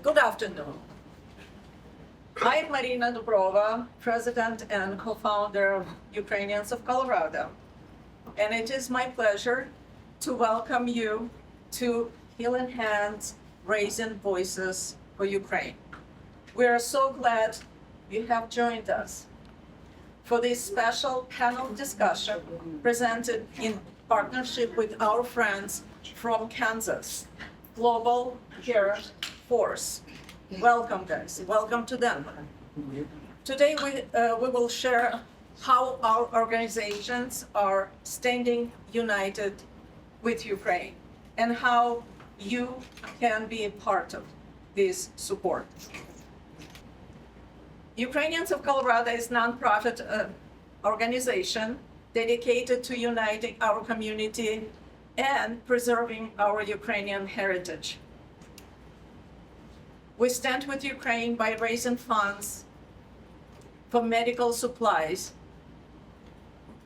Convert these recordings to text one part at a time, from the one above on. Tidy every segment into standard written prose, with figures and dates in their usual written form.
Good afternoon. I'm Marina Dubrova, president and co-founder of Ukrainians of Colorado. And it is my pleasure to welcome you to Healing Hands, Raising Voices for Ukraine. We are so glad you have joined us for this special panel discussion presented in partnership with our friends from Kansas, Global Care Force. Welcome, guys. Welcome to Denver. Today we will share how our organizations are standing united with Ukraine and how you can be a part of this support. Ukrainians of Colorado is a nonprofit organization dedicated to uniting our community and preserving our Ukrainian heritage. We stand with Ukraine by raising funds for medical supplies.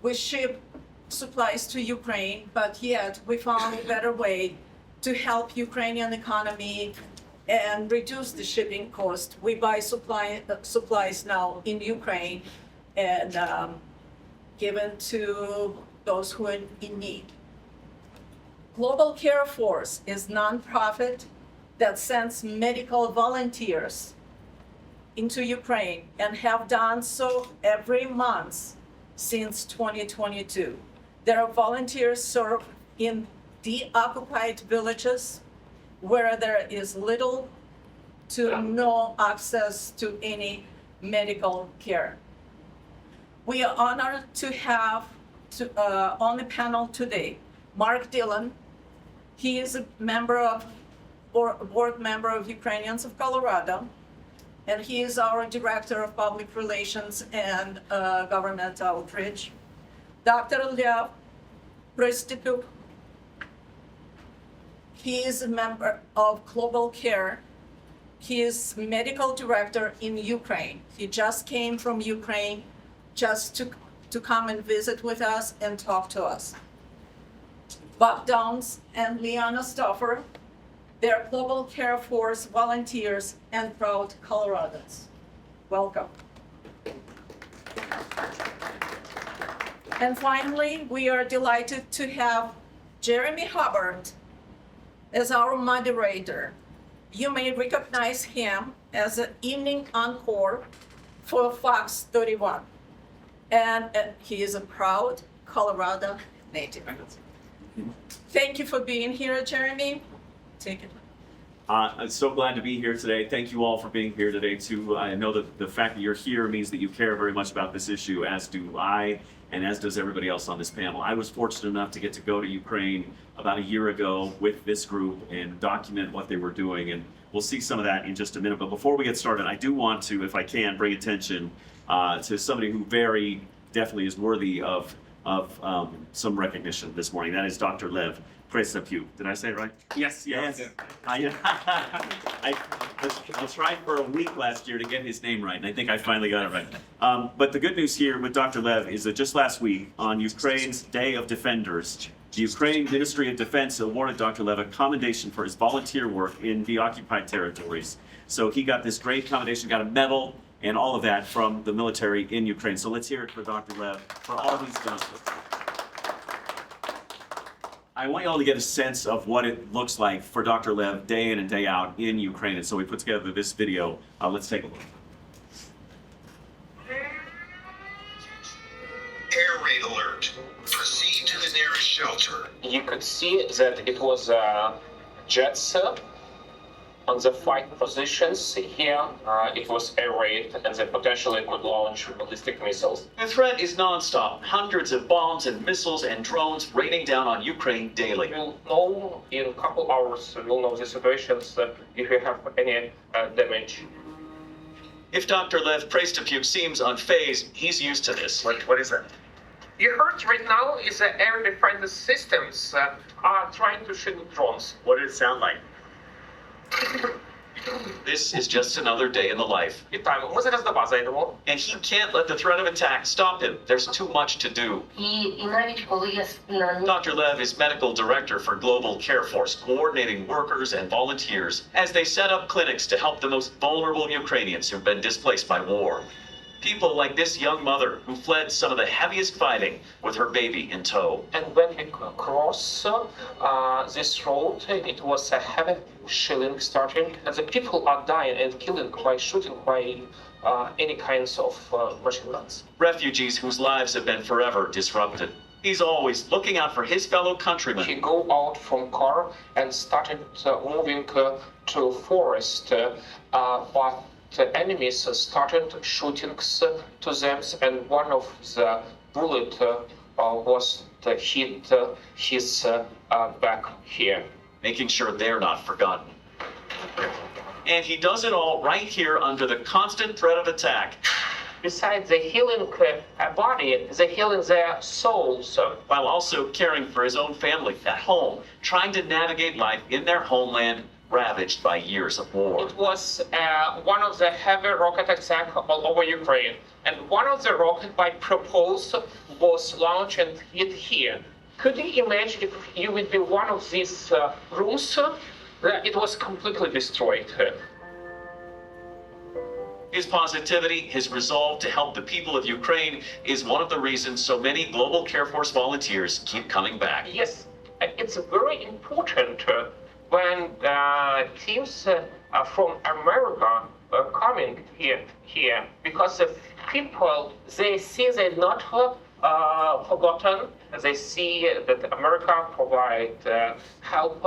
We ship supplies to Ukraine, but yet we found a better way to help Ukrainian economy and reduce the shipping cost. We buy supplies now in Ukraine and given to those who are in need. Global Care Force is a nonprofit that sends medical volunteers into Ukraine and have done so every month since 2022. Their volunteers serve in deoccupied villages where there is little to no access to any medical care. We are honored to have on the panel today Mark Dillen. He is a board member of Ukrainians of Colorado, and he is our Director of Public Relations and Government Outreach. Dr. Lev Prystupiuk, he is a member of Global Care. He is medical director in Ukraine. He just came from Ukraine just to come and visit with us and talk to us. Bob Downs and Leanna Stoufer, they're Global Care Force volunteers and proud Coloradans. Welcome. And finally, we are delighted to have Jeremy Hubbard as our moderator. You may recognize him as an evening encore for Fox 31. And he is a proud Colorado native. Thank you for being here, Jeremy. Take it. I'm so glad to be here today. Thank you all for being here today, too. I know that the fact that you're here means that you care very much about this issue, as do I, and as does everybody else on this panel. I was fortunate enough to get to go to Ukraine about a year ago with this group and document what they were doing, and we'll see some of that in just a minute. But before we get started, I do want to, if I can, bring attention to somebody who very definitely is worthy of some recognition this morning. That is Dr. Lev Prystupiuk. Did I say it right? Yes. I was trying for a week last year to get his name right, and I think I finally got it right. But the good news here with Dr. Lev is that just last week, on Ukraine's Day of Defenders, the Ukraine Ministry of Defense awarded Dr. Lev a commendation for his volunteer work in the occupied territories. So he got this great commendation, got a medal, and all of that from the military in Ukraine. So let's hear it for Dr. Lev for all he's done. I want you all to get a sense of what it looks like for Dr. Lev day in and day out in Ukraine. And so we put together this video. Let's take a look. Air raid alert. Proceed to the nearest shelter. You could see that it was jets on the fight positions. Here, it was air raid, and they potentially could launch ballistic missiles. The threat is nonstop. Hundreds of bombs and missiles and drones raining down on Ukraine daily. We'll know in a couple hours, we'll know the situations if we have any damage. If Dr. Lev Prystupiuk seems unfazed, he's used to this. What is that? You heard right now is the air defense systems are trying to shoot drones. What did it sound like? This is just another day in the life. Вітаємо. Ми зараз до вас зайдемо. And he can't let the threat of attack stop him. There's too much to do. І навіть коли я Dr. Lev is medical director for Global Care Force, coordinating workers and volunteers as they set up clinics to help the most vulnerable Ukrainians who've been displaced by war. People like this young mother who fled some of the heaviest fighting with her baby in tow. And when we cross this road, it was a heavy shelling starting. And the people are dying and killing by shooting by any kinds of machine guns. Refugees whose lives have been forever disrupted. He's always looking out for his fellow countrymen. He go out from car and started moving to forest, but the enemies started shooting to them, and one of the bullet was hit his back here. Making sure they're not forgotten. And he does it all right here under the constant threat of attack. Besides the healing body, the healing their souls. While also caring for his own family at home, trying to navigate life in their homeland ravaged by years of war. It was one of the heavy rocket attack all over Ukraine, and one of the rocket by propulse was launched and hit here. Could you imagine if you would be one of these rooms? It was completely destroyed. His positivity, his resolve to help the people of Ukraine is one of the reasons so many Global Care Force volunteers keep coming back. Yes, it's very important when teams from America are coming here because the people, they see they're not forgotten. They see that America provide help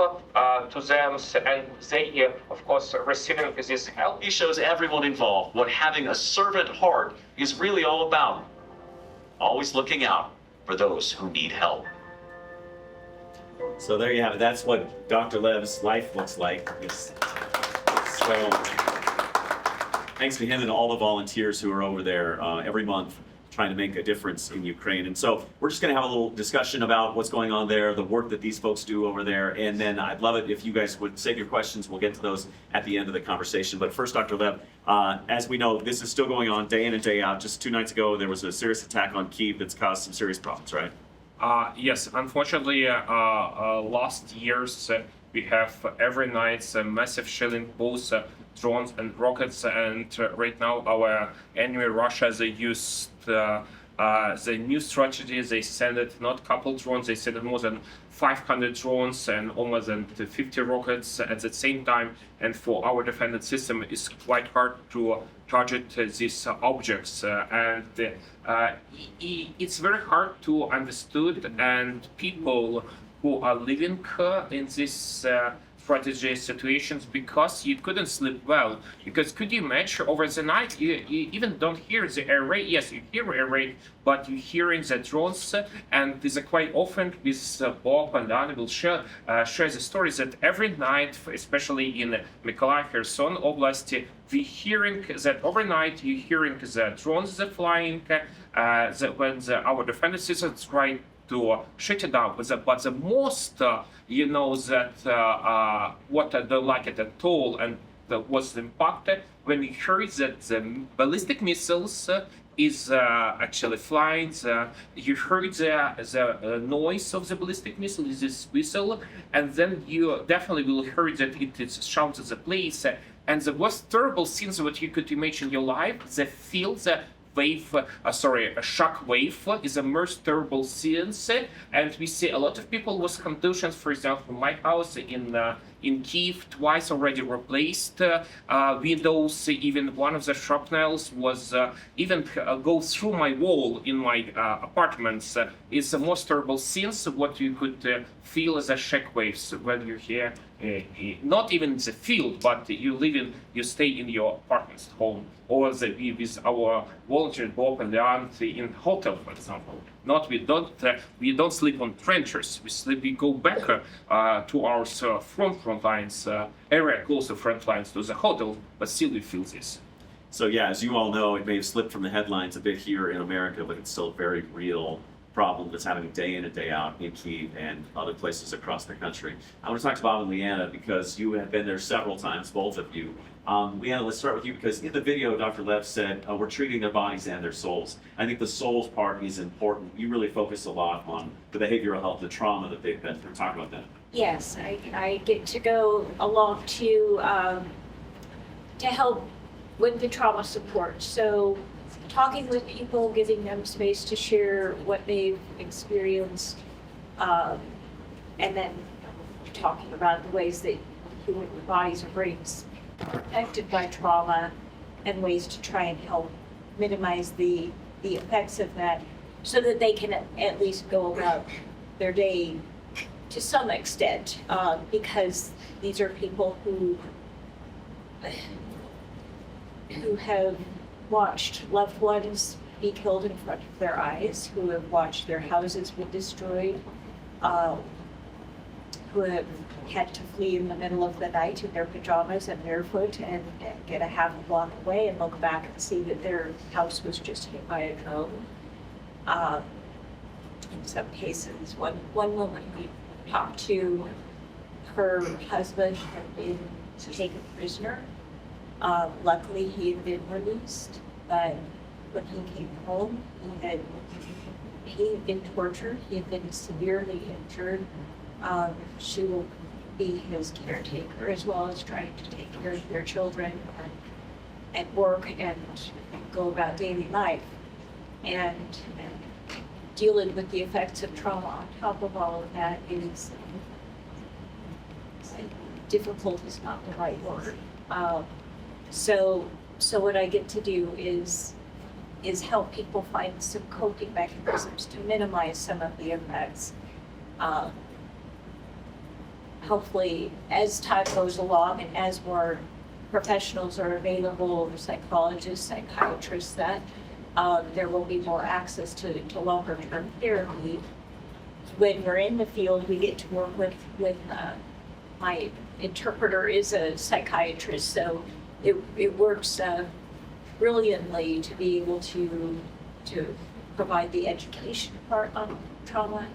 to them, and they, of course, receiving this help. He shows everyone involved what having a servant heart is really all about. Always looking out for those who need help. So there you have it. That's what Dr. Lev's life looks like. So thanks to him and all the volunteers who are over there every month trying to make a difference in Ukraine. And so we're just going to have a little discussion about what's going on there, the work that these folks do over there. And then I'd love it if you guys would save your questions. We'll get to those at the end of the conversation. But first, Dr. Lev, as we know, this is still going on day in and day out. Just 2 nights ago, there was a serious attack on Kyiv that's caused some serious problems, right? Yes, unfortunately, last years we have every night massive shelling, both drones and rockets, and right now our enemy Russia, they used the new strategy. They send it not couple drones, they send it more than 500 drones and almost than 50 rockets at the same time. And for our defended system, it's quite hard to target these objects, and it's very hard to understood. And people who are living in this strategy situations, because you couldn't sleep well. Because could you imagine over the night you even don't hear the air raid? Yes, you hear air raid, but you're hearing the drones. And this is quite often with Bob and Anna will share the stories that every night, especially in Mykolaiv, Kherson Oblast, we hearing that overnight you're hearing the drones that flying. When our defense systems try to shut it down, but the most that what I don't like it at all, and that was impacted when we heard that the ballistic missiles is actually flying. You heard the noise of the ballistic missile, is this whistle, and then you definitely will hear that it shouts at the place. And the most terrible scenes what you could imagine in your life, the field, a shock wave is the most terrible scenes, and we see a lot of people with contusions. For example, my house in Kyiv twice already replaced windows. Even one of the shrapnels was even go through my wall in my apartments. It's the most terrible scenes what you could feel as a shock waves when you hear. Not even in the field, but you stay in your apartment home, or with our volunteer Bob and Leanna in hotel, for example. We don't sleep on trenches. We go back to our front lines area, close to front lines to the hotel, but still we feel this. So yeah, as you all know, it may have slipped from the headlines a bit here in America, but it's still very real problem that's happening day in and day out in Kyiv and other places across the country. I want to talk to Bob and Leanna because you have been there several times, both of you. Leanna, let's start with you because in the video, Dr. Lev said we're treating their bodies and their souls. I think the souls part is important. You really focus a lot on the behavioral health, the trauma that they've been through. Talk about that. Yes, I get to go along to help with the trauma support. So talking with people, giving them space to share what they've experienced, and then talking about the ways that human bodies and brains are affected by trauma and ways to try and help minimize the effects of that so that they can at least go about their day to some extent, because these are people who have watched loved ones be killed in front of their eyes, who have watched their houses be destroyed, who have had to flee in the middle of the night in their pajamas and barefoot and get a half a block away and look back and see that their house was just hit by a drone. In some cases, one woman we talked to, her husband had been taken prisoner. Luckily, he had been released, but when he came home, he had been tortured. He had been severely injured. She will be his caretaker as well as trying to take care of their children and work and go about daily life. And dealing with the effects of trauma on top of all of that is difficult is not the right word. So what I get to do is help people find some coping mechanisms to minimize some of the effects. Hopefully, as time goes along and as more professionals are available, psychologists, psychiatrists, that there will be more access to longer term therapy. When we're in the field, we get to work with my interpreter is a psychiatrist, so it works brilliantly to be able to provide the education part on trauma,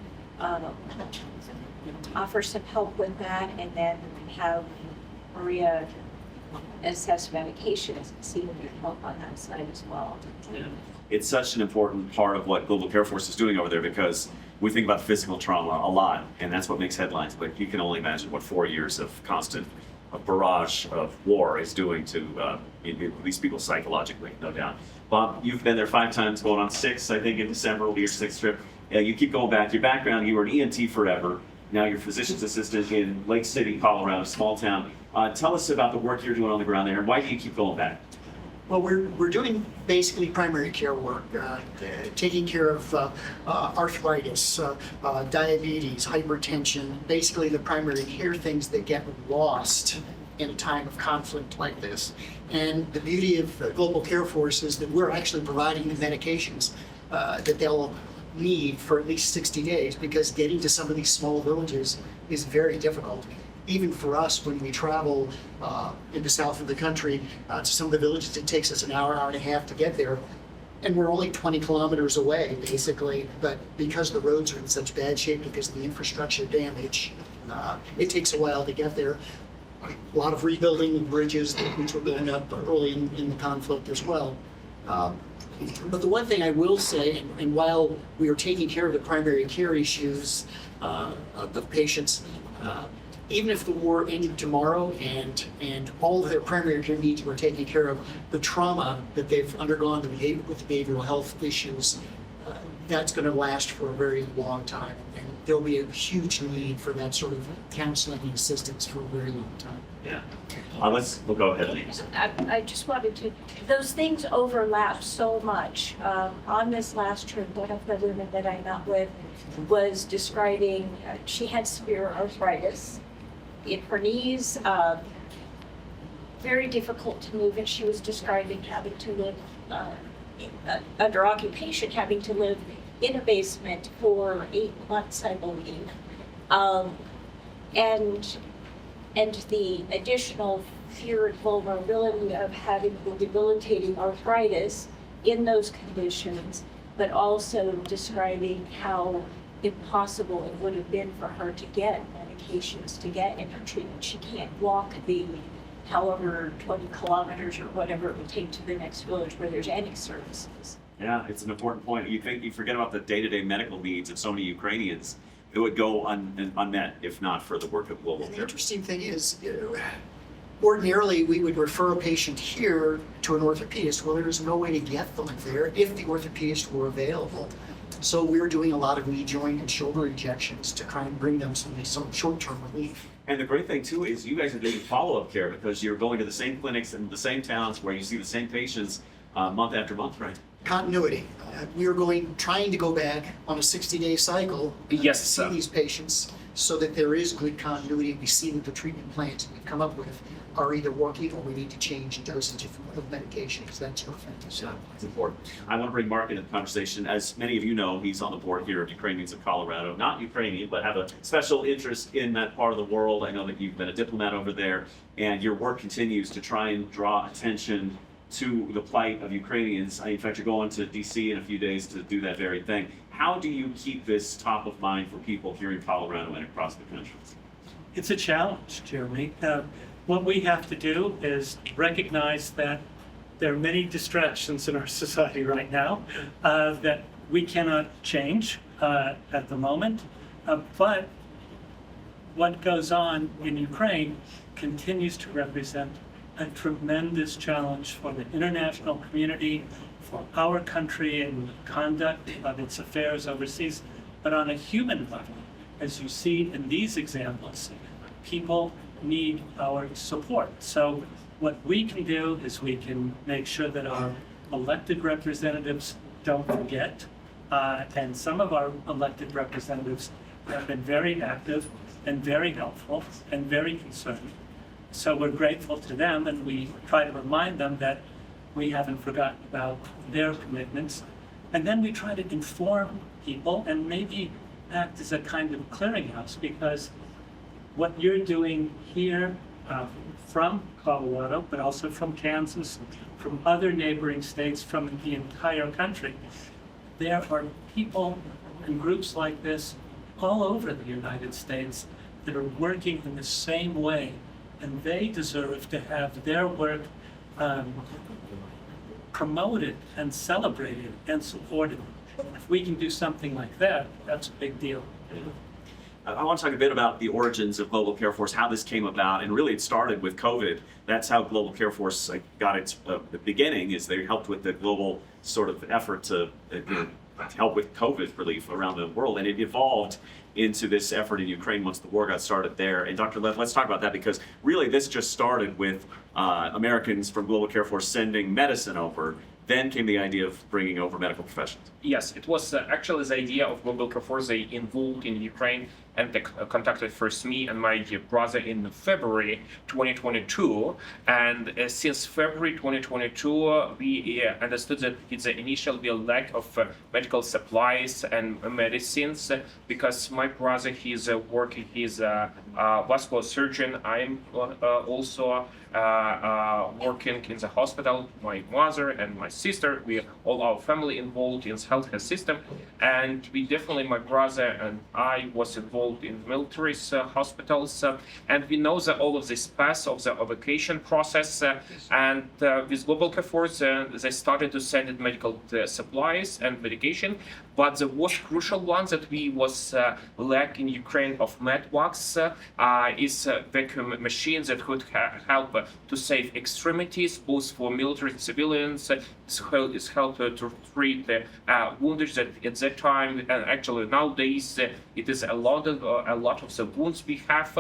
offer some help with that, and then have Maria assess medications and see if we can help on that side as well. Yeah. It's such an important part of what Global Care Force is doing over there because we think about physical trauma a lot, and that's what makes headlines. But you can only imagine what 4 years of constant barrage of war is doing to these people psychologically, no doubt. Bob, you've been there 5 times, going on 6, I think, in December will be your 6th trip. You keep going back. Your background, you were an ENT forever. Now you're physician's assistant in Lake City, Colorado, small town. Tell us about the work you're doing on the ground there, and why do you keep going back? Well, we're doing basically primary care work, taking care of arthritis, diabetes, hypertension, basically the primary care things that get lost in a time of conflict like this. And the beauty of Global Care Force is that we're actually providing the medications that they'll need for at least 60 days, because getting to some of these small villages is very difficult. Even for us, when we travel in the south of the country to some of the villages, it takes us an hour, hour and a half to get there. And we're only 20 kilometers away, basically. But because the roads are in such bad shape, because of the infrastructure damage, it takes a while to get there. A lot of rebuilding of bridges, which were going up early in the conflict as well. But the one thing I will say, and while we are taking care of the primary care issues of the patients, even if the war ended tomorrow and all of their primary care needs were taken care of, the trauma that they've undergone with the behavioral health issues, that's going to last for a very long time. And there'll be a huge need for that sort of counseling and assistance for a very long time. Yeah. We'll go ahead. I just wanted to, those things overlap so much. On this last trip, one of the women that I met with was describing, she had severe arthritis in her knees, very difficult to move, and she was describing having to live under occupation, having to live in a basement for 8 months, I believe. And the additional fear and vulnerability of having the debilitating arthritis in those conditions, but also describing how impossible it would have been for her to get medications, to get any treatment. She can't walk the however 20 kilometers or whatever it would take to the next village where there's any services. Yeah, it's an important point. You forget about the day-to-day medical needs of so many Ukrainians. It would go unmet if not for the work of Global And the Care. interesting thing is, ordinarily, we would refer a patient here to an orthopedist. Well, there's no way to get them there if the orthopedist were available. So we're doing a lot of knee joint and shoulder injections to try and bring them some short-term relief. And the great thing too is you guys are doing follow-up care because you're going to the same clinics in the same towns where you see the same patients month after month, right? Continuity. We are trying to go back on a 60-day cycle Yes, to see sir. these patients so that there is good continuity. We see that the treatment plans we've come up with are either working or we need to change dosage of medications, that sort of thing. So It's important. I want to bring Mark into the conversation. As many of you know, he's on the board here of Ukrainians of Colorado. Not Ukrainian, but have a special interest in that part of the world. I know that you've been a diplomat over there, and your work continues to try and draw attention to the plight of Ukrainians. In fact, you're going to D.C. in a few days to do that very thing. How do you keep this top of mind for people here in Colorado and across the country? It's a challenge, Jeremy. What we have to do is recognize that there are many distractions in our society right now that we cannot change at the moment. But what goes on in Ukraine continues to represent a tremendous challenge for the international community, for our country and the conduct of its affairs overseas. But on a human level, as you see in these examples, people need our support. So what we can do is we can make sure that our elected representatives don't forget. And some of our elected representatives have been very active and very helpful and very concerned. So we're grateful to them, and we try to remind them that we haven't forgotten about their commitments. And then we try to inform people and maybe act as a kind of clearinghouse, because what you're doing here from Colorado, but also from Kansas, from other neighboring states, from the entire country, there are people and groups like this all over the United States that are working in the same way, and they deserve to have their work promoted and celebrated and supported. If we can do something like that, that's a big deal. I want to talk a bit about the origins of Global Care Force, how this came about, and really it started with COVID. That's how Global Care Force got its the beginning, is they helped with the global sort of effort to help with COVID relief around the world, and it evolved into this effort in Ukraine once the war got started there. And Dr. Lev, let's talk about that, because really this just started with Americans from Global Care Force sending medicine over. Then came the idea of bringing over medical professionals. Yes, it was actually the idea of Global Care Force. They involved in Ukraine, and they contacted first me and my brother in February 2022. And since February 2022, we understood that it's an initial lack of medical supplies and medicines, because my brother, he's working, he's a vascular surgeon. I'm also working in the hospital. My mother and my sister, we all our family involved in the healthcare system, and we definitely, my brother and I was involved in military hospitals, and we know that all of this path of the evacuation process, and with Global Care Force, they started to send in medical supplies and medication, but the most crucial one that we was lack in Ukraine of medvacs is vacuum machines that could help to save extremities, both for military and civilians. It's help to treat wounded that at that time, and actually nowadays it is a lot of the wounds we have,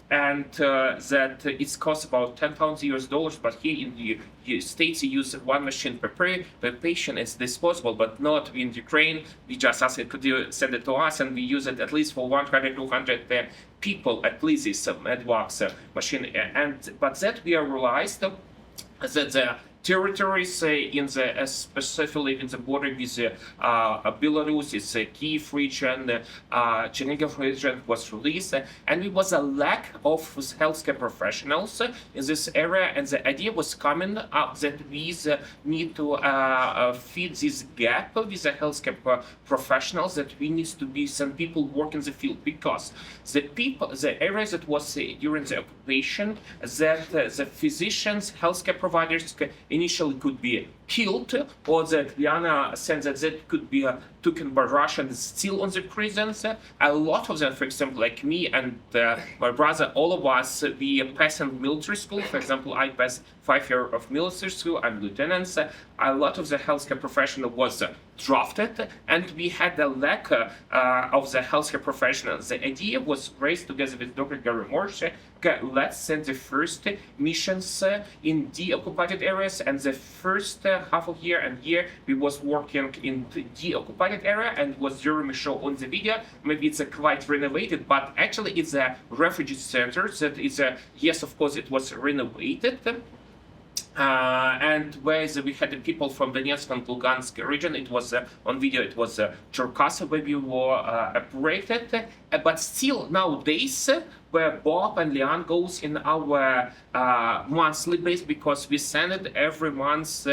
and that it's cost about $10 US, but here in the States you use one machine per patient. It's disposable, but not in Ukraine. We just ask it, could you send it to us, and we use it at least for 100-200 people, at least this medvacs machine. But that we realized that the territories especially in the border with Belarus. It's a Kiev region, Chernihiv region was released, and it was a lack of healthcare professionals in this area. And the idea was coming up that we need to feed this gap with the healthcare professionals. That we need to be some people work in the field, because the areas that was during the occupation, that the physicians, healthcare providers initially could be killed, or that Liana said that could be taken by Russians still on the prisons. A lot of them, for example, like me and my brother, all of us, we passed in military school. For example, I passed 5 years of military school. I'm lieutenants. A lot of the healthcare professional was drafted, and we had a lack of the healthcare professionals. The idea was raised together with Dr. Gary Morse. Let's send the first missions in de-occupied areas, and the first half of year we was working in the de-occupied area, and was Jeremy show on the video. Maybe it's quite renovated, but actually it's a refugee center that is yes, of course it was renovated. And where we had the people from Donetsk and Lugansk region, it was on video, it was Cherkasy where we were operated, but still nowadays where Bob and Leon goes in our monthly base, because we send it every month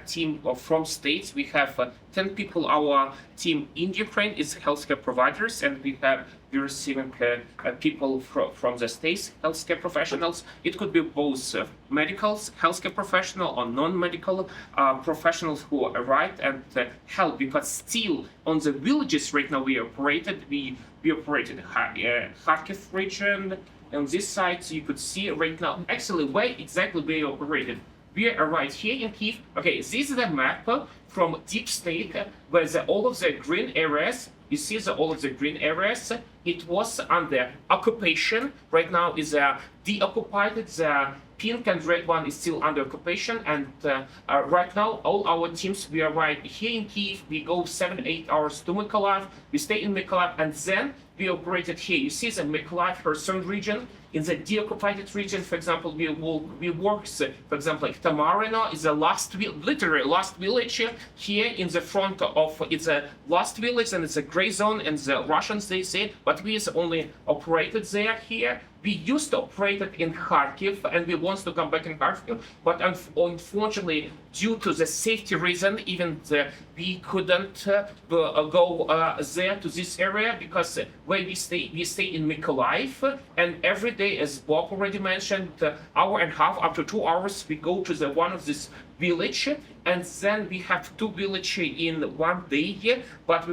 team from states. We have 10 people. Our team in Ukraine is healthcare providers, and we're receiving people from the states, healthcare professionals. It could be both medicals, healthcare professional, or non-medical professionals who arrived and help, because still on the villages right now we operated Kharkiv region. On this side, so you could see right now actually where exactly we operated. We are right here in Kiev. Okay, this is the map from Deep State, where all of the green areas, you see all of the green areas, it was under occupation. Right now is de-occupied. The pink and red one is still under occupation, and right now all our teams, we are right here in Kiev. We go 7-8 hours to Mykolaiv, we stay in Mykolaiv, and then we operated here. You see the Mykolaiv Kherson region. In the de-occupied region, for example, we work, for example, like Tamarino is the literally last village here in the front of, it's a last village, and it's a gray zone, and the Russians, they say, but we only operated there here. We used to operate it in Kharkiv, and we want to come back in Kharkiv, but unfortunately, due to the safety reason, even we couldn't go there to this area, because where we stay in Mykolaiv, and every day, as Bob already mentioned, hour and a half up to 2 hours, we go to the one of this village, and then we have 2 villages in one day, but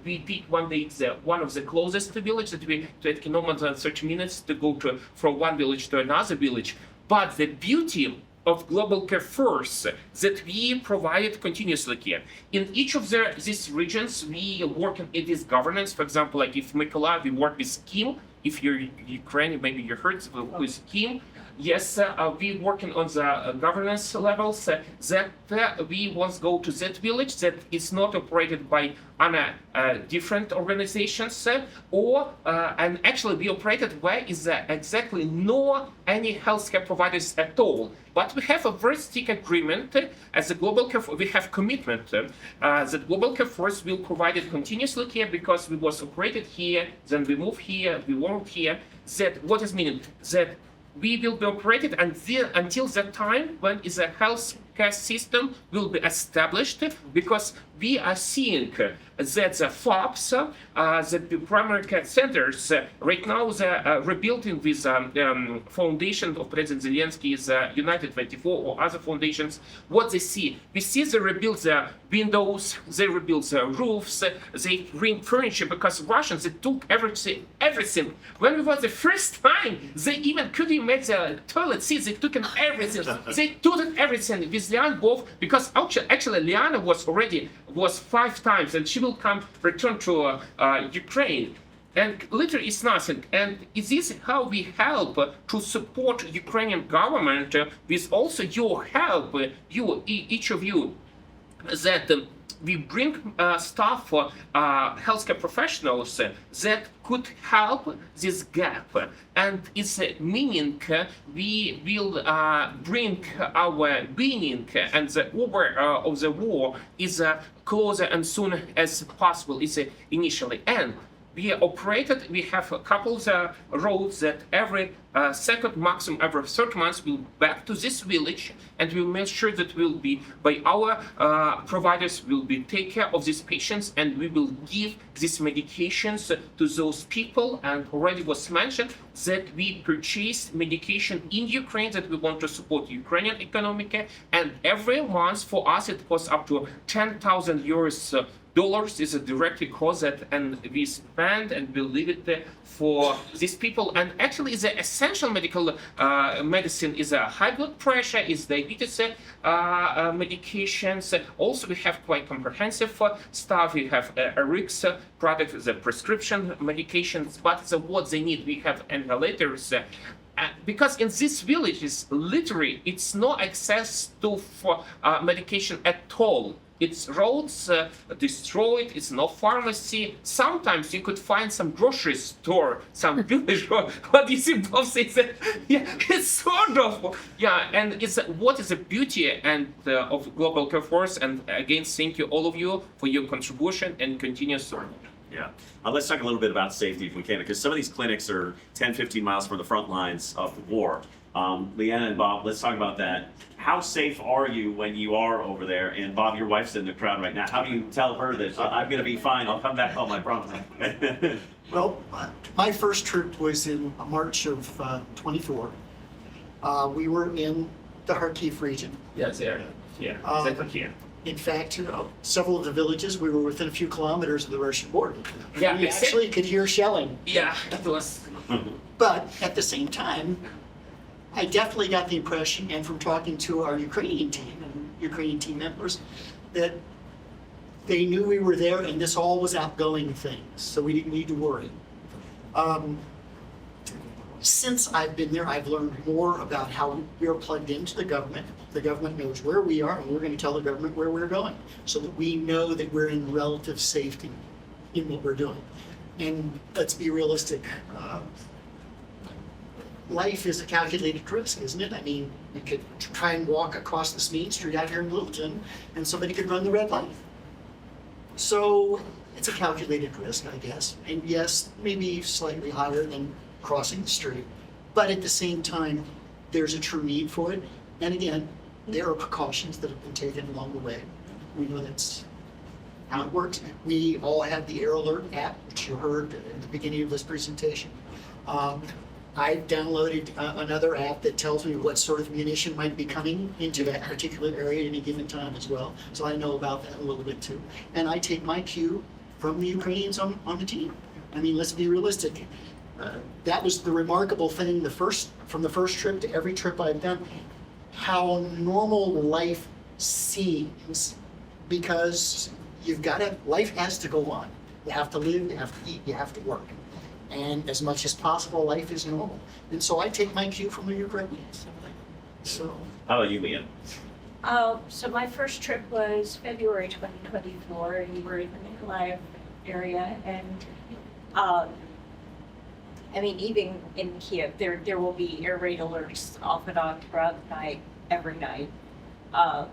we pick one day one of the closest village that we take no more than 30 minutes to go from one village to another village. But the beauty of Global Care Force that we provide continuously care. In each of these regions, we work in this governance. For example, like if Mykolaiv, we work with Kim. If you're Ukrainian, maybe you heard with Kim. Yes, we working on the governance levels that we want to go to that village that is not operated by different organizations, and actually we operated where is exactly no any healthcare providers at all. But we have a very strict agreement as a Global Care Force. We have commitment that Global Care Force will provide it continuously care, because we was operated here, then we move here, we work here. That what is meaning that we will be operated until that time when is a healthcare system will be established, because we are seeing that the FOPs, the primary care centers, right now they're rebuilding with foundation of President Zelensky's United 24 or other foundations. What they see, we see they rebuild the windows, they rebuild the roofs, they bring furniture, because Russians, they took everything. When it was the first time, they even couldn't make the toilet seats, they took everything. They took everything with Liana both, because actually Liana was 5 times, and she will return to Ukraine. And literally it's nothing. And this is how we help to support Ukrainian government with also your help, each of you, that we bring staff, healthcare professionals that could help this gap. And it's meaning we will bring our being and the over of the war is closer and soon as possible is the initially end. We operated, we have a couple of roads that every second, maximum every third month will back to this village, and we'll make sure that will be by our providers will be take care of these patients, and we will give these medications to those people. And already was mentioned that we purchased medication in Ukraine that we want to support Ukrainian economy, and every month for us it was up to 10,000 euros. Dollars is a direct cost that, and we spend and we leave it for these people. And actually, the essential medical medicine is a high blood pressure, is diabetes medications. Also, we have quite comprehensive stuff. We have a RX product, the prescription medications, but what they need, we have inhalators. Because in these villages, literally, it's no access to medication at all. It's roads destroyed, it's no pharmacy. Sometimes you could find some grocery store, some village, but you see both things, yeah, it's sort of, yeah, and it's what is the beauty and of Global Care Force, and again, thank you all of you for your contribution and continuous support. Yeah. Let's talk a little bit about safety if we can, because some of these clinics are 10, 15 miles from the front lines of the war. Leanna and Bob, let's talk about that. How safe are you when you are over there? And Bob, your wife's in the crowd right now. How do you tell her that I'm going to be fine? I'll come back home, I promise. Well, my first trip was in March of 24. We were in the Kharkiv region. Yes, there. Yeah, exactly here. In fact, several of the villages, we were within a few kilometers of the Russian border. Yeah, we actually could hear shelling. Yeah, it was. But at the same time, I definitely got the impression, and from talking to our Ukrainian team and Ukrainian team members, that they knew we were there and this all was outgoing things, so we didn't need to worry. Since I've been there, I've learned more about how we are plugged into the government. The government knows where we are, and we're going to tell the government where we're going, so that we know that we're in relative safety in what we're doing. And let's be realistic. Life is a calculated risk, isn't it? I mean, you could try and walk across this main street out here in Littleton, and somebody could run the red light. So it's a calculated risk, I guess. And yes, maybe slightly higher than crossing the street. But at the same time, there's a true need for it. And again, there are precautions that have been taken along the way. We know that's how it works. We all have the Air Alert app, which you heard at the beginning of this presentation. I downloaded another app that tells me what sort of munition might be coming into that particular area at any given time as well. So I know about that a little bit too. And I take my cue from the Ukrainians on the team. I mean, let's be realistic. That was the remarkable thing from the first trip to every trip I've done, how normal life seems, because life has to go on. You have to live, you have to eat, you have to work. And as much as possible, life is normal. And so I take my cue from the Ukrainians. So. How about you, Leanna? So my first trip was February 2024, and we were in the Mykolaiv area, and I mean, even in Kiev, there will be air raid alerts off and on throughout the night, every night, and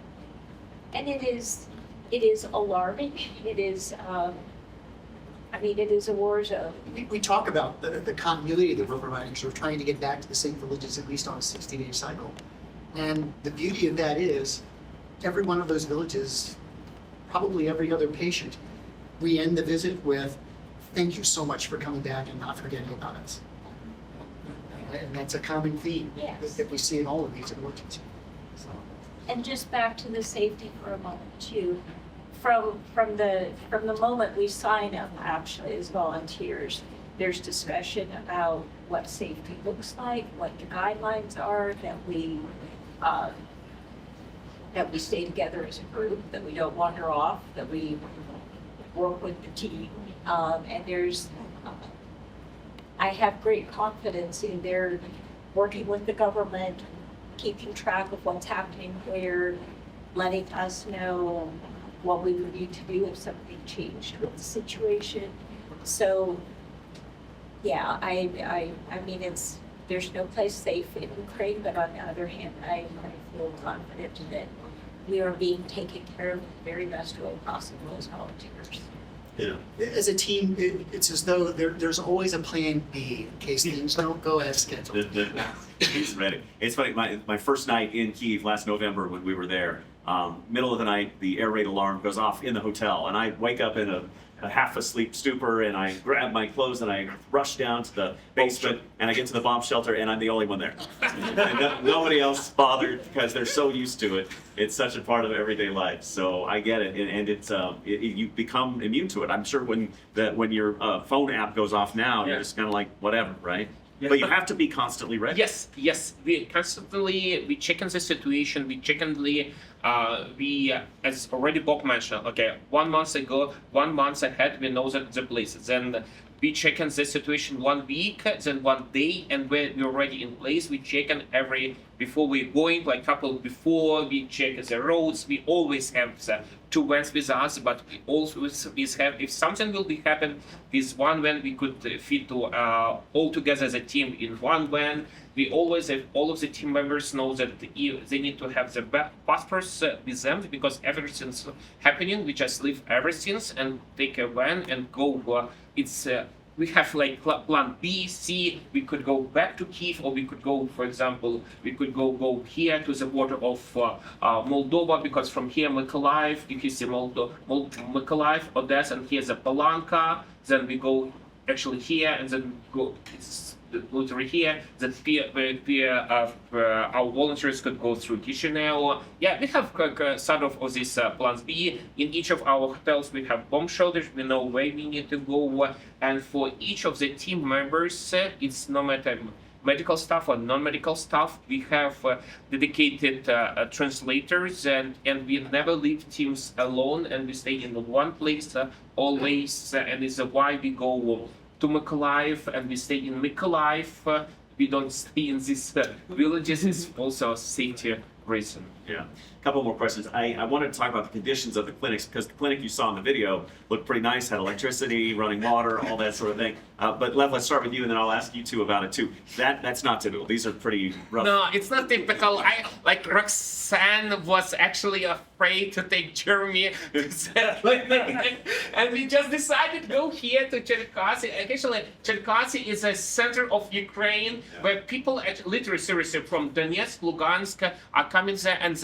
it is alarming. It is. I mean, it is a war zone. We talk about the continuity that we're providing, so we're trying to get back to the same villages at least on a 60-day cycle. And the beauty of that is, every one of those villages, probably every other patient, we end the visit with, "Thank you so much for coming back and not forgetting about us." And that's a common theme that we see in all of these emergencies. So. And just back to the safety for a moment too. From the moment we sign up actually as volunteers, there's discussion about what safety looks like, what the guidelines are, that we stay together as a group, that we don't wander off, that we work with the team, and there's I have great confidence in their working with the government, keeping track of what's happening where, letting us know what we would need to do if something changed with the situation. So, yeah, I mean, there's no place safe in Ukraine, but on the other hand, I feel confident that we are being taken care of in the very best way possible as volunteers. Yeah. As a team, it's as though there's always a plan B in case things don't go as scheduled. He's ready. It's funny, my first night in Kyiv last November when we were there, middle of the night, the air raid alarm goes off in the hotel, and I wake up in a half asleep stupor, and I grab my clothes and I rush down to the basement, and I get to the bomb shelter, and I'm the only one there. And nobody else bothered because they're so used to it. It's such a part of everyday life. So I get it, and it's you become immune to it. I'm sure when your phone app goes off now, you're just kind of like whatever, right? Yeah. But you have to be constantly ready. Yes. We constantly checking the situation. We checking we as already Bob mentioned. Okay, 1 month ago, 1 month ahead, we know that the place. Then we checking the situation 1 week, then 1 day, and when we're already in place, we checking before we're going, like couple before we check the roads. We always have the 2 vans with us, but we always have, if something will be happen with 1 van, we could fit to all together as a team in 1 van. We always have all of the team members know that they need to have the passports with them because everything's happening. We just leave everything and take a van and go. We have like plan B, C. We could go back to Kyiv, or we could go, for example, we could go here to the border of Moldova, because from here Mykolaiv, you can see Mykolaiv, Odessa, and here's a Palanka. Then we go actually here, and then go. It's literally here. That our volunteers could go through Chisinau. Yeah, we have sort of these plans B. In each of our hotels, we have bomb shelters. We know where we need to go, and for each of the team members, it's no matter medical staff or non-medical staff, we have dedicated translators, and we never leave teams alone, and we stay in one place always, and it's why we go to Mykolaiv, and we stay in Mykolaiv. We don't stay in these villages. It's also a safety reason. Yeah. A couple more questions. I wanted to talk about the conditions of the clinics, because the clinic you saw in the video looked pretty nice, had electricity, running water, all that sort of thing. But Lev, let's start with you, and then I'll ask you two about it too. That's not typical. These are pretty rough. No, it's not typical. Like Roxanne was actually afraid to take Jeremy to that clinic, and we just decided to go here to Cherkasy. Actually, Cherkasy is a center of Ukraine where people, literally seriously, from Donetsk, Lugansk are coming there, and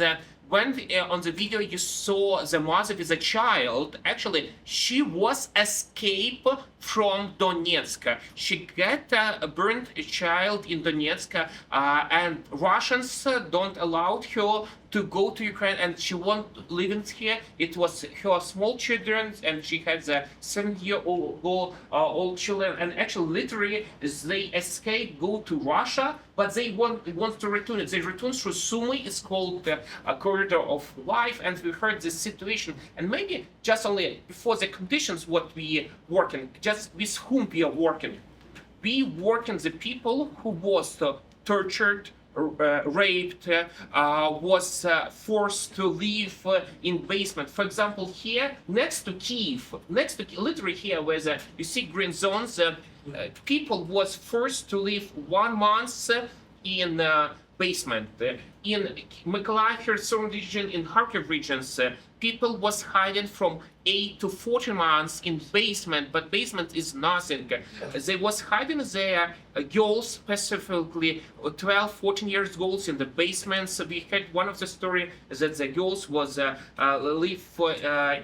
when on the video you saw the mother with a child, actually she was escaped from Donetsk. She got burned a child in Donetsk, and Russians don't allow her to go to Ukraine, and she won't live here. It was her small children, and she had a 7-year-old children, and actually literally they escape, go to Russia, but they want to return. They return through Sumy. It's called a corridor of life, and we heard this situation. And maybe just only before the conditions, what we working, just with whom we are working. We working the people who was tortured, raped, was forced to live in basement. For example, here next to Kyiv, literally here where you see green zones, people was forced to live 1 month in basement. In Mykolaiv, Kherson region, in Kharkiv regions, people was hiding from 8 to 14 months in basement, but basement is nothing. They was hiding there, girls specifically, 12, 14 years old in the basements. We had one of the story that the girls was live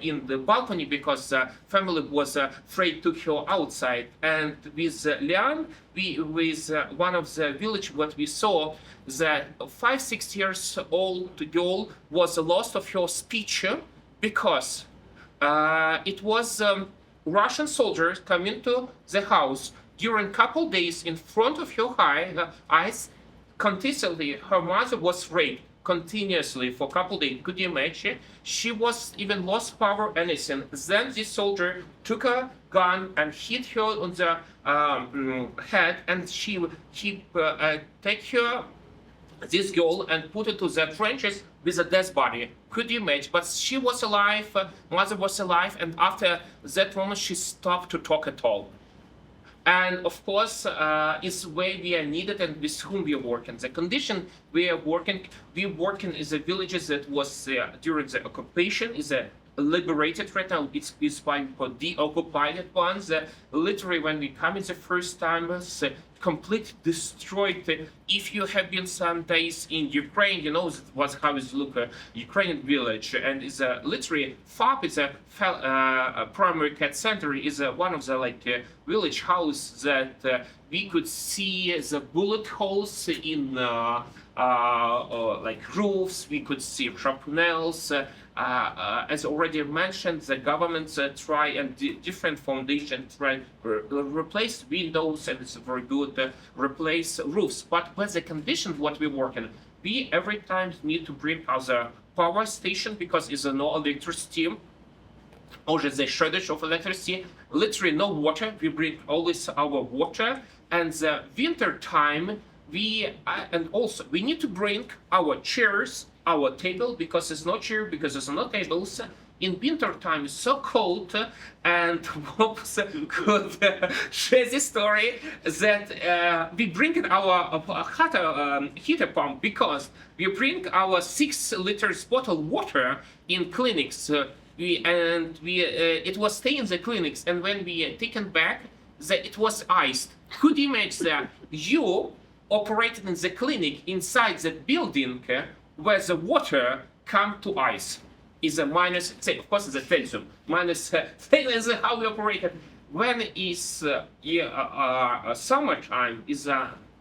in the balcony because family was afraid to go outside. And with Leanne, with one of the village, what we saw, the 5-6 years old girl was lost of her speech because it was Russian soldiers coming to the house during couple days in front of her eyes. Continuously, her mother was raped continuously for a couple days. Could you imagine? She was even lost power, anything. Then this soldier took a gun and hit her on the head, and he take her this girl and put into the trenches with a dead body. Could you imagine? But she was alive, mother was alive, and after that moment she stopped to talk at all. And of course, it's where we are needed and with whom we are working. The condition we working is a villages that was during the occupation, is a liberated right now. It's fine for de-occupied ones. Literally, when we come in the first time, complete destroyed. If you have been some days in Ukraine, you know what how it look Ukrainian village, and it's literally FAP is a primary care center, is one of the village house that we could see the bullet holes in like roofs. We could see shrapnels. As already mentioned, the government try and different foundations try replace windows, and it's very good replace roofs. But with the conditions what we work in, we every time need to bring other power station because it's no electricity or the shortage of electricity. Literally no water. We bring always our water, and the winter time and also we need to bring our chairs, our table, because there's no chair, because there's no tables. In winter time it's so cold, and Wops could share this story that we bring in our heater pump because we bring our 6 liters bottle water in clinics. It was stay in the clinics, and when we taken back, it was iced. Could you imagine that you operated in the clinic inside the building where the water come to ice? Is a minus, say, of course, it's a Celsius, minus, is how we operate it. When is summertime, is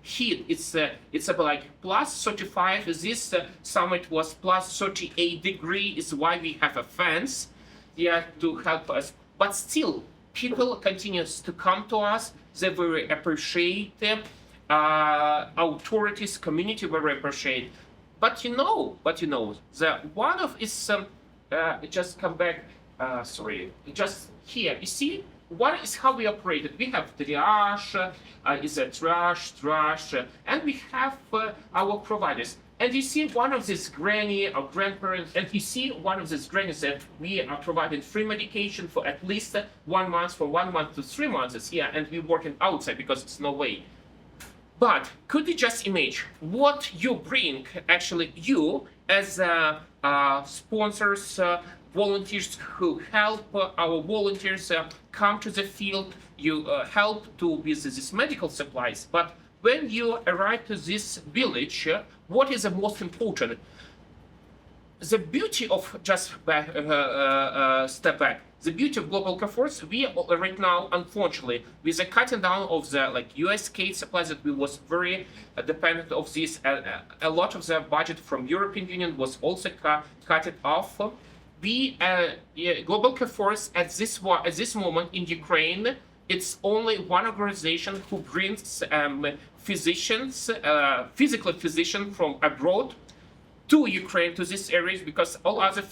heat, it's about like plus 35, this summer it was plus 38 degrees, is why we have a fence, to help us. But still, people continues to come to us, they very appreciate them, authorities, community very appreciate. But you know, the one of is just come back. Sorry, just here. You see, what is how we operated? We have triage, is a trash, and we have our providers. And you see one of these granny or grandparents, and you see one of these grannies that we are providing free medication for at least 1 month, from 1 month to 3 months. Yeah, and we're working outside because it's no way. But could you just imagine what you bring, actually you as sponsors, volunteers who help our volunteers come to the field, you help to with these medical supplies. But when you arrive to this village, what is the most important? The beauty of just step back. The beauty of global care force, we right now, unfortunately, with the cutting down of the USK supplies that we was very dependent of this, a lot of the budget from European Union was also cut off. We global care force at this moment in Ukraine, it's only one organization who brings physicians, physical physicians from abroad to Ukraine, to these areas, because all other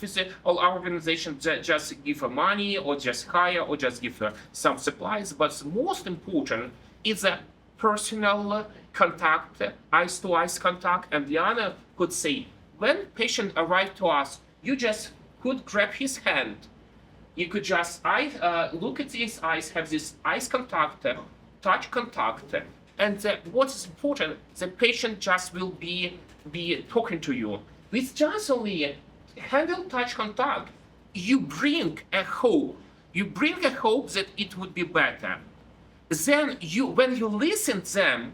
our organizations just give money or just hire or just give some supplies. But most important is a personal contact, eyes-to-eyes contact. And Leanna could say, when patient arrived to us, you just could grab his hand. You could just look at his eyes, have this eyes contact, touch contact. And what is important, the patient just will be talking to you. With just only handle touch contact, you bring a hope. You bring a hope that it would be better. Then when you listen to them,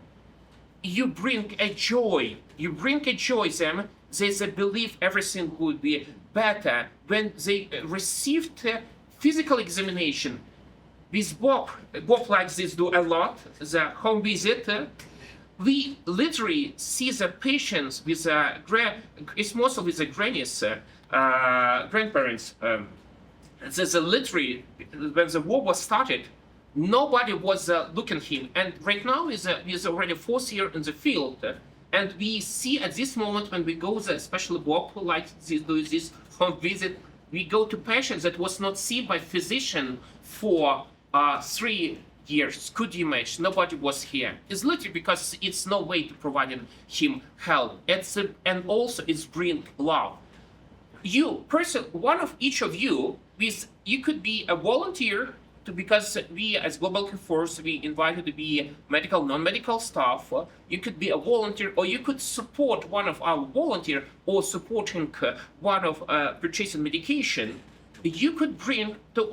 you bring a joy. You bring a joy them. They believe everything would be better. When they received physical examination, with Bob likes this do a lot, the home visit, we literally see the patients with it's mostly with the grannies, grandparents. There's literally, when the war was started, nobody was looking at him. And right now he's already 4th year in the field. And we see at this moment when we go there, especially Bob who likes do this home visit, we go to patients that was not seen by physician for 3 years. Could you imagine? Nobody was here. It's literally because it's no way to provide him help. And also it's bring love. You, person, one of each of you, you could be a volunteer because we as Global Care Force, we invited to be medical, non-medical staff. You could be a volunteer, or you could support one of our volunteer or supporting one of purchasing medication. You could bring to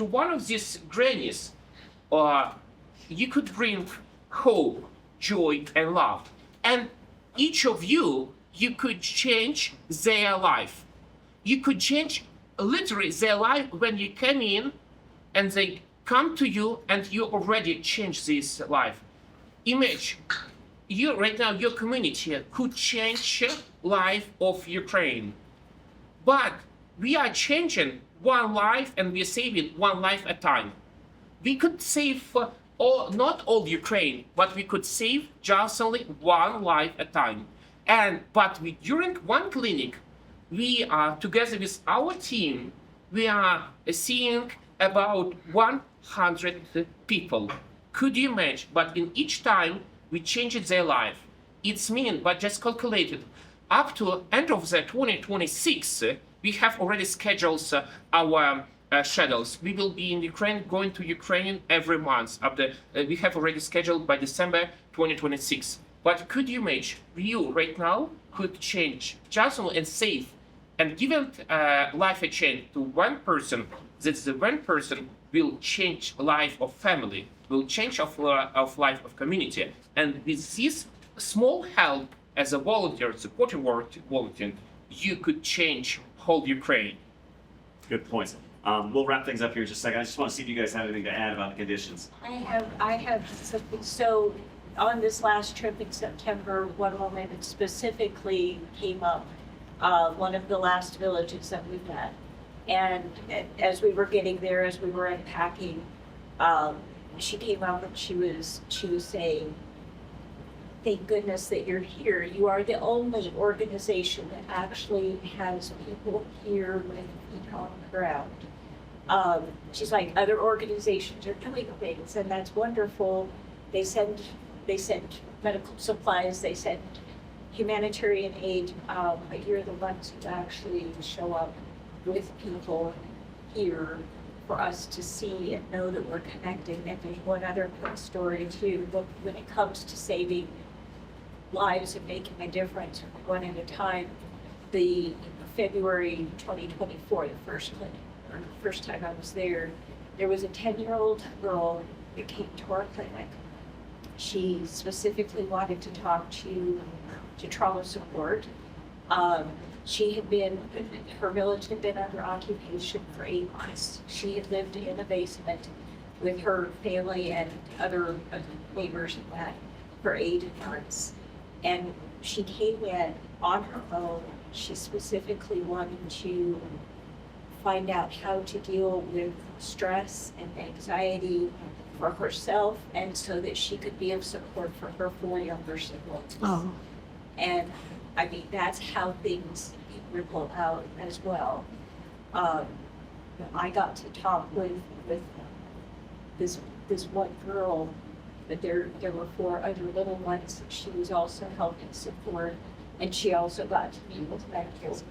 one of these grannies, you could bring hope, joy, and love. And each of you could change their life. You could change literally their life when you come in and they come to you and you already changed this life. Imagine, you right now, your community could change life of Ukraine. But we are changing one life and we're saving one life at a time. We could save not all Ukraine, but we could save just only one life at a time. But during one clinic, we are together with our team, we are seeing about 100 people. Could you imagine? But in each time, we changed their life. It's mean, but just calculated. Up to end of the 2026, we have already scheduled our schedules. We will be in Ukraine, going to Ukraine every month. We have already scheduled by December 2026. But could you imagine, you right now could change just and save and given life a chance to one person, that the one person will change life of family, will change of life of community. And with this small help as a volunteer, supporting volunteer, you could change whole Ukraine. Good points. We'll wrap things up here in just a second. I just want to see if you guys have anything to add about the conditions. I have something. So on this last trip in September, one woman specifically came up, one of the last villages that we met. And as we were getting there, as we were unpacking, she came up and she was saying, "Thank goodness that you're here. You are the only organization that actually has people here with feet on the ground." She's like, other organizations are doing things, and that's wonderful. They send medical supplies, they send humanitarian aid, but you're the ones who actually show up with people here for us to see and know that we're connecting. And there's one other quick story too. When it comes to saving lives and making a difference one at a time, the February 2024, the first time I was there was a 10-year-old girl that came to our clinic. She specifically wanted to talk to trauma support. Her village had been under occupation for 8 months. She had lived in a basement with her family and other neighbors and that for 8 months. And she came in on her own. She specifically wanted to find out how to deal with stress and anxiety for herself, and so that she could be of support for her 4 younger siblings. Oh. And I mean, that's how things ripple out as well. I got to talk with this one girl, but there were 4 other little ones that she was also helping support, and she also got to meet with medical.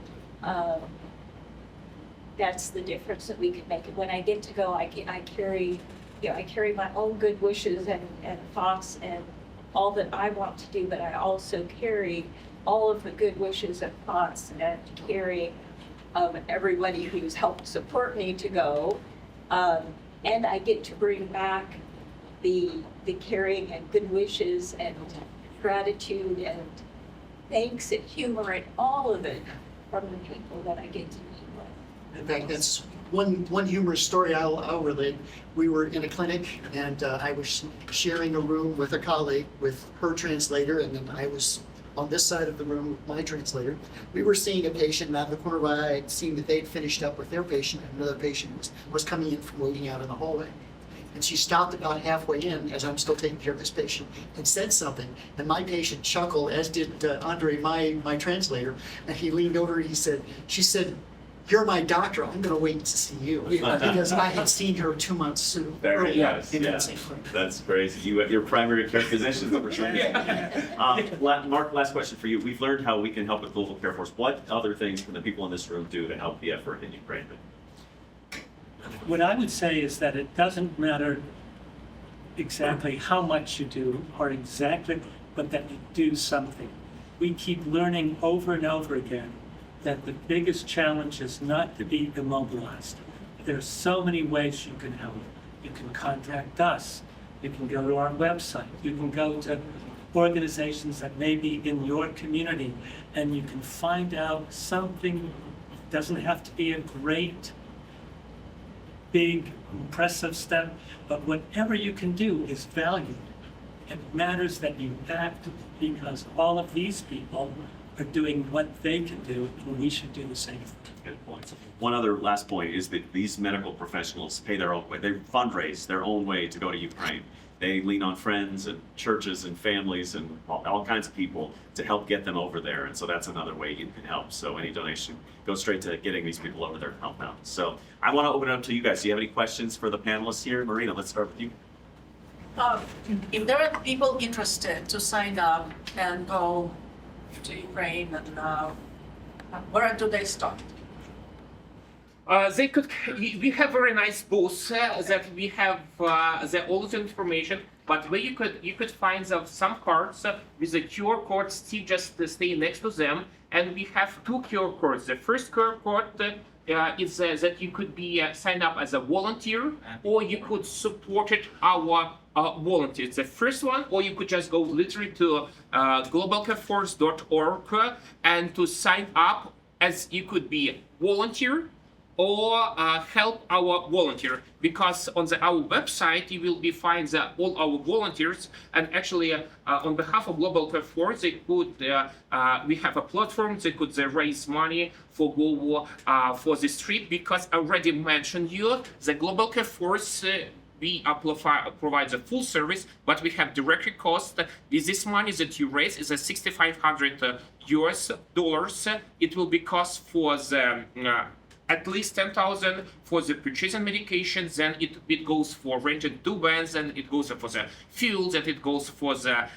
That's the difference that we can make. And when I get to go, I carry my own good wishes and thoughts and all that I want to do, but I also carry all of the good wishes and thoughts and carry everybody who's helped support me to go. And I get to bring back the caring and good wishes and gratitude and thanks and humor and all of it from the people that I get to meet with. In fact, that's one humorous story I'll relate. We were in a clinic, and I was sharing a room with a colleague with her translator, and then I was on this side of the room with my translator. We were seeing a patient, and out of the corner of my eye, I'd seen that they'd finished up with their patient, and another patient was coming in from waiting out in the hallway. And she stopped about halfway in, as I'm still taking care of this patient, and said something. And my patient chuckled, as did Andre, my translator. And he leaned over and she said, you're my doctor, I'm going to wait to see you because I had seen her 2 months soon. Very earlier nice. in Yeah. that same clinic. That's crazy. Your primary care physician. Mark, last question for you. We've learned how we can help with Global Care Force. What other things can the people in this room do to help the effort in Ukraine? What I would say is that it doesn't matter exactly how much you do or exactly, but that you do something. We keep learning over and over again that the biggest challenge is not to be immobilized. There's so many ways you can help. You can contact us. You can go to our website. You can go to organizations that may be in your community, and you can find out something. It doesn't have to be a great, big, impressive step, but whatever you can do is valued. It matters that you act because all of these people are doing what they can do, and we should do the same thing. Good point. One other last point is that these medical professionals pay their own way. They fundraise their own way to go to Ukraine. They lean on friends and churches and families and all kinds of people to help get them over there. And so that's another way you can help. So any donation goes straight to getting these people over there and help out. So I want to open it up to you guys. Do you have any questions for the panelists here? Marina, let's start with you. If there are people interested to sign up and go to Ukraine, and where do they start? They could. We have very nice booths that we have all the information. But where you could find some cards with a QR code. Steve just stay next to them, and we have two QR codes. The first QR code is that you could be signed up as a volunteer, or you could support it our volunteers. The first one, or you could just go literally to globalcareforce.org and to sign up as you could be volunteer or help our volunteer, because on our website you will be find all our volunteers, and actually on behalf of Global Care Force they could we have a platform they could raise money for for this trip, because I already mentioned you the Global Care Force we provide the full service, but we have direct cost. With this money that you raise is a $6,500 US dollars. It will be cost for the at least 10,000 for the purchasing medications, then it goes for rented 2 vans, and it goes for the fuels, and it goes for the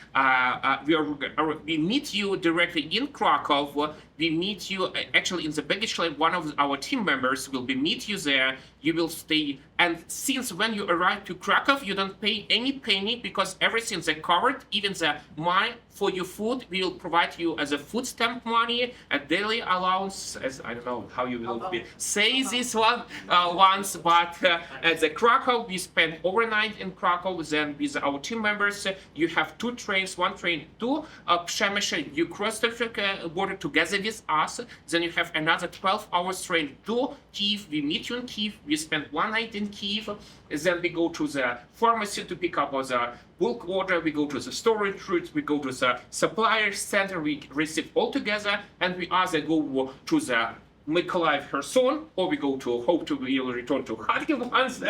we meet you directly in Krakow. We meet you actually in the baggage claim. One of our team members will be meet you there. You will stay, and since when you arrive to Krakow, you don't pay any penny because everything's covered, even the money for your food. We will provide you as a food stamp money, a daily allowance, as I don't know how you will say this one once, but at the Krakow, we spend overnight in Krakow. Then with our team members, you have 2 trains, 1 train to Przemysl. You cross the border together with us. Then you have another 12 hours train to Kyiv. We meet you in Kyiv. We spend 1 night in Kyiv. Then we go to the pharmacy to pick up the bulk order. We go to the storage route. We go to the supplier center. We receive all together, and we either go to the Mykolaiv, Kherson, or we go to hope to we will return to Kharkiv once.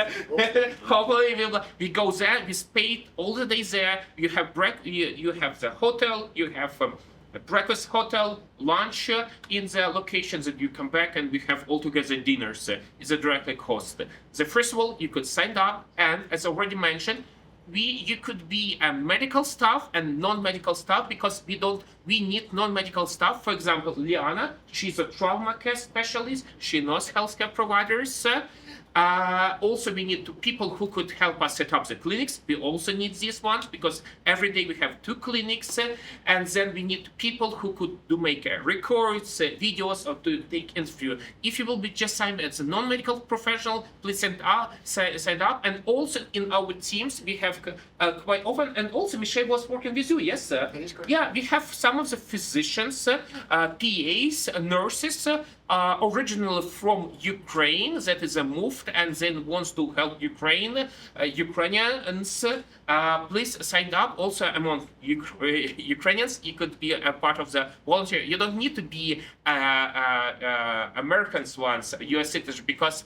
Hopefully we go there. We spend all the days there. You have you have the hotel. You have a breakfast hotel, lunch in the locations, and you come back and we have altogether dinners. It's a direct cost. The first of all, you could sign up, and as already mentioned, you could be a medical staff and non-medical staff, because we need non-medical staff. For example, Leanna, she's a trauma care specialist. She knows healthcare providers. Also, we need people who could help us set up the clinics. We also need these ones because every day we have 2 clinics, and then we need people who could make records, videos, or to take interview. If you will be just signed as a non-medical professional, please sign up. And also in our teams, we have quite often, and also Michelle was working with you, yes, sir? Yeah, we have some of the physicians, PAs, nurses, originally from Ukraine, that is moved and then wants to help Ukrainians. Please sign up. Also among Ukrainians, you could be a part of the volunteer. You don't need to be Americans ones, US citizens, because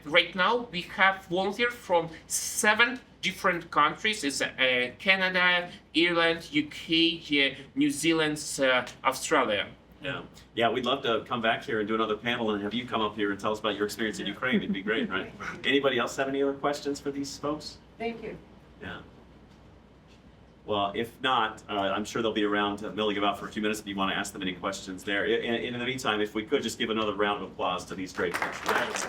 right now we have volunteers from 7 different countries. It's Canada, Ireland, UK, New Zealand, Australia. Yeah, we'd love to come back here and do another panel and have you come up here and tell us about your experience in Ukraine. It'd be great, right? Anybody else have any other questions for these folks? Thank you. Yeah. Well, if not, I'm sure they'll be around milling about for a few minutes if you want to ask them any questions there. In the meantime, if we could just give another round of applause to these great folks.